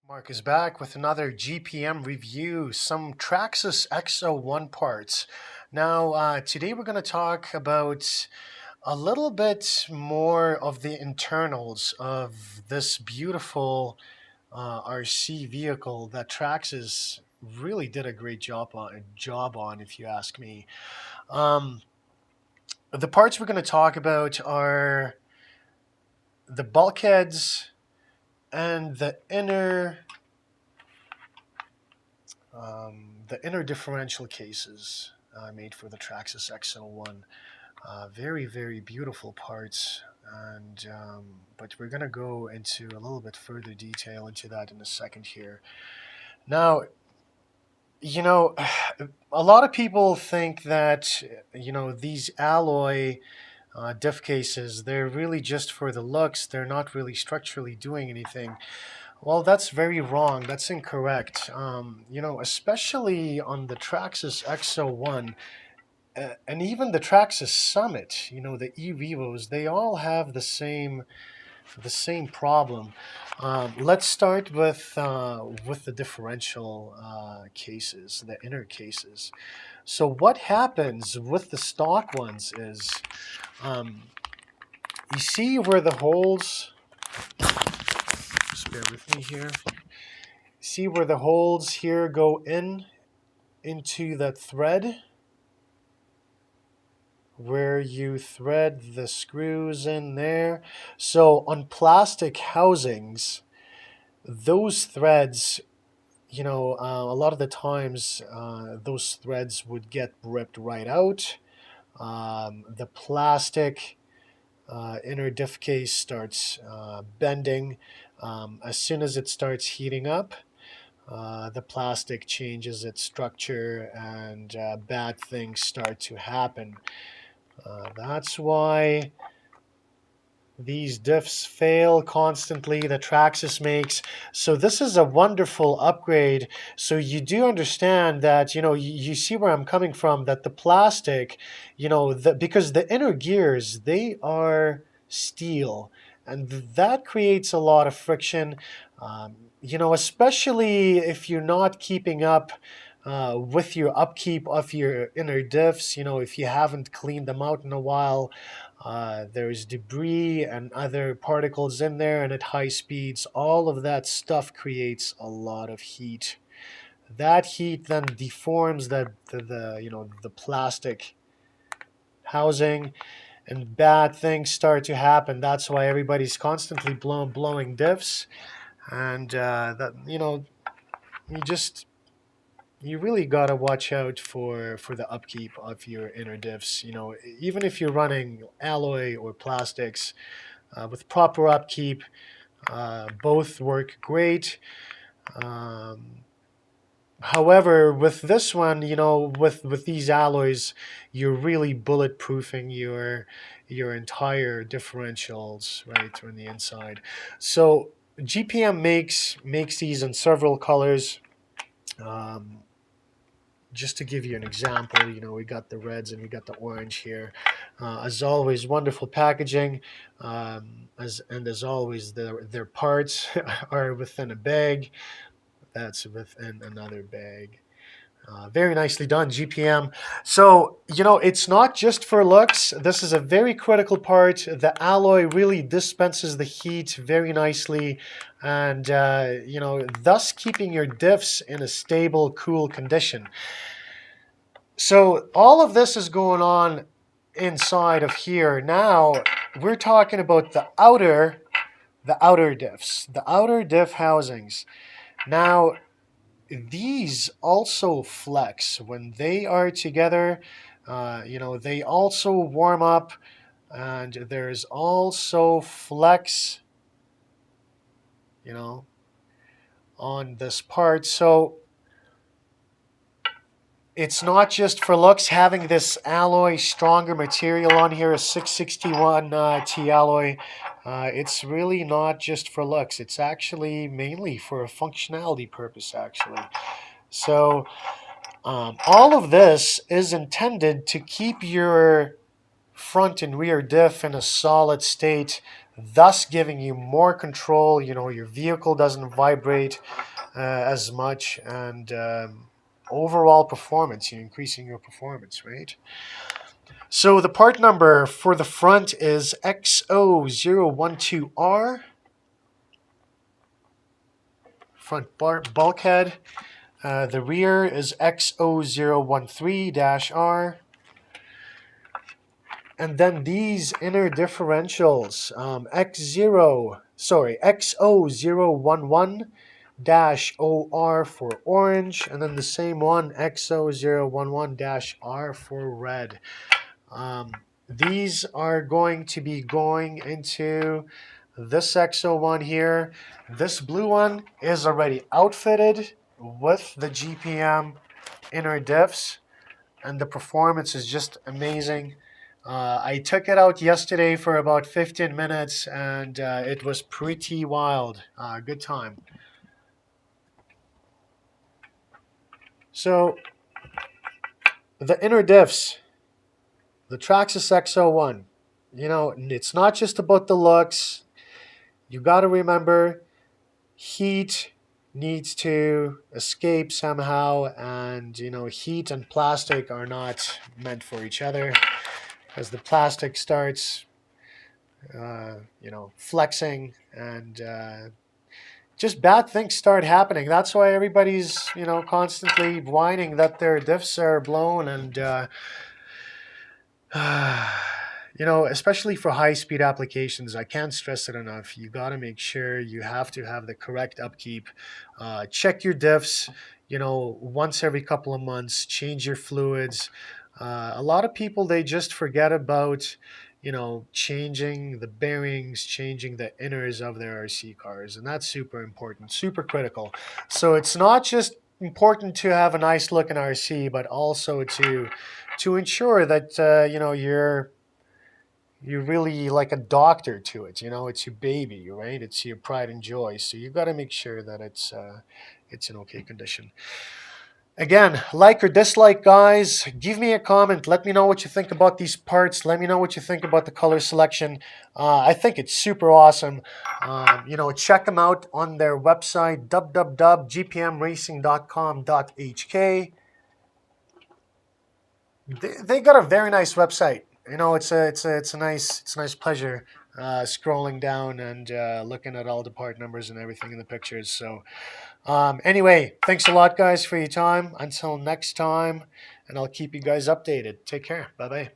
Mark is back with another GPM review, some Traxxas X01 parts. Now, today we're going to talk about a little bit more of the internals of this beautiful RC vehicle that Traxxas really did a great job on, if you ask me. Um, the parts we're going to talk about are the bulkheads and the inner differential cases made for the Traxxas X01. Very, very beautiful parts, and but we're gonna go into a little bit further detail into that in a second here. Now, you know, a lot of people think that these alloy diff cases, they're really just for the looks. They're not really structurally doing anything. Well, that's very wrong. That's incorrect. Especially on the Traxxas X01 and even the Traxxas Summit, the eVivos, they all have the same problem. Let's start with the differential cases, the inner cases. So what happens with the stock ones is, um, you see where the holes. Just bear with me here. See where the holes here go into that thread, where you thread the screws in there. So on plastic housings, those threads, a lot of the times, those threads would get ripped right out. The plastic inner diff case starts bending. As soon as it starts heating up, the plastic changes its structure, and bad things start to happen. That's why these diffs fail constantly, the Traxxas makes. So this is a wonderful upgrade. So you do understand that, you see where I'm coming from, that the plastic, because the inner gears, they are steel, and that creates a lot of friction, especially if you're not keeping up with your upkeep of your inner diffs. If you haven't cleaned them out in a while, there's debris and other particles in there, and at high speeds, all of that stuff creates a lot of heat. That heat then deforms the plastic housing, and bad things start to happen. That's why everybody's constantly blowing diffs, and that you just you really got to watch out for the upkeep of your inner diffs. Even if you're running alloy or plastics, with proper upkeep, both work great. Um, However, with this one, with these alloys, you're really bulletproofing your entire differentials right on the inside. So GPM makes these in several colors. Um, just to give you an example, we got the reds and we got the orange here. As always, wonderful packaging. As always, their parts are within a bag. That's within another bag. Very nicely done, GPM. So, it's not just for looks. This is a very critical part. The alloy really dispenses the heat very nicely, and, thus keeping your diffs in a stable, cool condition. So all of this is going on inside of here. Now we're talking about the outer diffs, the outer diff housings. Now these also flex when they are together. They also warm up, and there's also flex, on this part. So it's not just for looks. Having this alloy, stronger material on here, a 661 T alloy, it's really not just for looks. It's actually mainly for a functionality purpose, actually. So all of this is intended to keep your front and rear diff in a solid state thus giving you more control. You know, your vehicle doesn't vibrate as much, and overall performance, you're increasing your performance, right? So the part number for the front is XO012R, front bulkhead. The rear is XO013-R. And then these inner differentials, XO011-OR for orange, and then the same one, XO011-R for red. These are going to be going into this XO1 here. This blue one is already outfitted with the GPM inner diffs, and the performance is just amazing. I took it out yesterday for about 15 minutes, and it was pretty wild. Good time. So the inner diffs, the Traxxas XO1, you know, it's not just about the looks. You got to remember, heat needs to escape somehow, and you know, heat and plastic are not meant for each other. As the plastic starts, you know, flexing, and just bad things start happening. That's why everybody's, you know, constantly whining that their diffs are blown, and you know, especially for high-speed applications, I can't stress it enough. You got to make sure you have to have the correct upkeep. Check your diffs, you know, once every couple of months. Change your fluids. A lot of people, they just forget about, you know, changing the bearings, changing the inners of their RC cars, and that's super important, super critical. So it's not just important to have a nice looking RC, but also to ensure that you know, you're really like a doctor to it. You know, it's your baby, right? It's your pride and joy. So you got to make sure that it's in okay condition. Again, like or dislike, guys. Give me a comment. Let me know what you think about these parts. Let me know what you think about the color selection. I think it's super awesome. You know, check them out on their website, www.gpmracing.com.hk. They got a very nice website. You know, it's a nice pleasure scrolling down and looking at all the part numbers and everything in the pictures. So anyway, thanks a lot, guys, for your time. Until next time, and I'll keep you guys updated. Take care. Bye bye.